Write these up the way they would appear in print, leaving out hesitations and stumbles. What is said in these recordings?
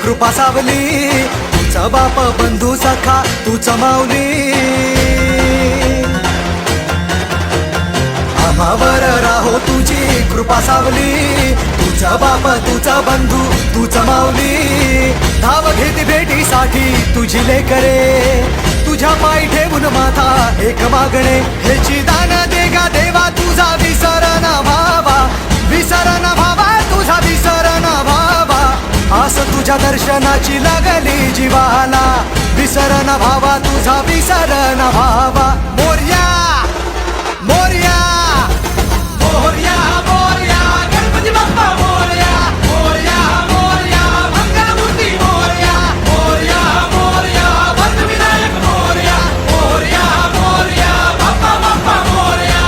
कृपा सावली, तुझा बाप बंधू सखा तूच माऊली. आम्हावर राहो तुझी कृपा सावली, तुझा बाप तुझा बंधू तूच माऊली. धाव घेती भेटीसाठी तुझी लेकरे, तुझ्या पायी ठेवून माथा एक मागणे. हेची दान दे गा देवा तुझा विसर ना भावा, विसर ना भावा तुझा विसर ना भावा. आस तुझ्या दर्शनाची लागली जीवाला, विसर ना भावा तुझा विसर ना भावा. मोरया मोरया मोरया मोरया गणपती बाप्पा मोरया, मोरया मोरया मंगलमूर्ती मोरया, मोरया मोरया वरदविनायक मोरया, मोरया मोरया बाप्पा बाप्पा मोरया.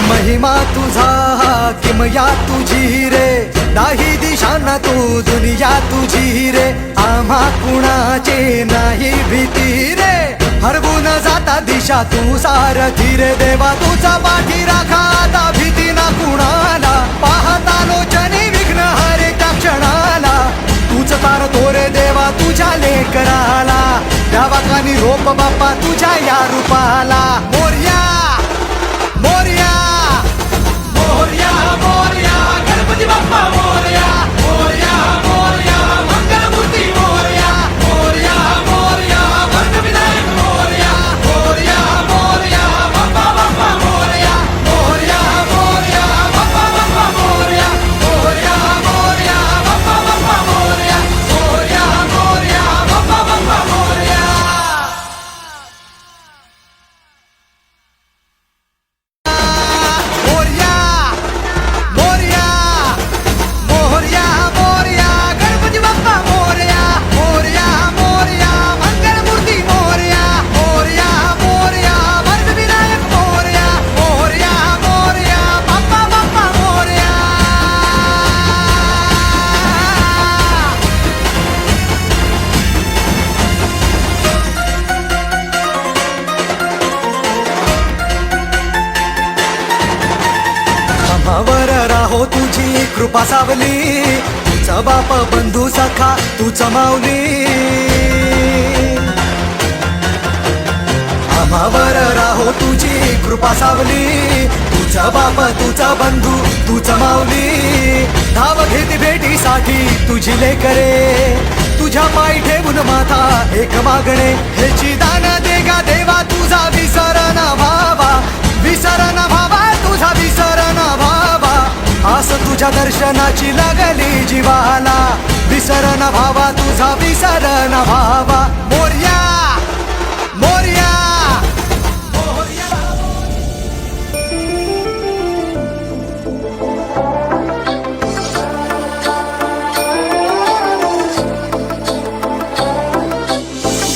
महिमा तुझा किमया तुझी रे, दाही दिशांना तू दुनिया तुझी रे. आम्हा कुणाचे नाही भीती रे, हरवून जाता दिशा तू सारथी रे. देवा तुझा पाठी राखा आता भीती ना कुणाला, पाहता लोचनी विघ्न हरे त्या क्षणाला. तूच तारतो रे देवा तुझ्या लेकराला, द्यावा कानी रोप बाप्पा तुझ्या या रूपाला. मोरया मोरया मोरया मोरया गणपती बाप्पा मोरया, मोरया मोरया मंगलमूर्ती मोरया, मोरया मोरया वरदविनायक मोरया, मोरया मोरया बाप्पा बाप्पा मोरया, मोरया मोरया बाप्पा बाप्पा मोरया, मोरया मोरया बाप्पा बाप्पा मोरया, मोरया मोरया बाप्पा बाप्पा मोरया. आम्हावर राहो तुझी कृपा सावली, तुझा बाप बंधू सखा तूच माऊली. आम्हावर राहो तुझी कृपा सावली, तुझा बाप तुझा बंधू तूच माऊली. धाव घेती भेटीसाठी तुझी लेकरे, तुझ्या पायी ठेवून माथा एक मागणे. हेची दान दे गा देवा तुझा विसर ना भावा, विसर ना भावा तुझा विसर ना भावा. आस तुझ्या दर्शनाची लागली जीवाला, विसर ना भावा तुझा विसर ना भावा. मोरया मोरया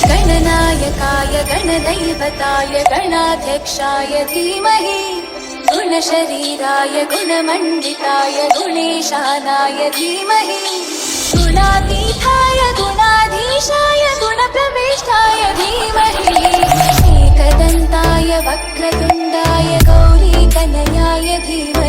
गणनायकाय गणदैवताय गणाध्यक्षाय धीमहि, गुणशरीराय गुणमण्डिताय गुणेशानाय धीमहि, गुणातीताय गुणाधीशाय गुणप्रविष्टाय धीमहि, एकदन्ताय वक्रतुण्डाय गौरीकनयाय धीमहि.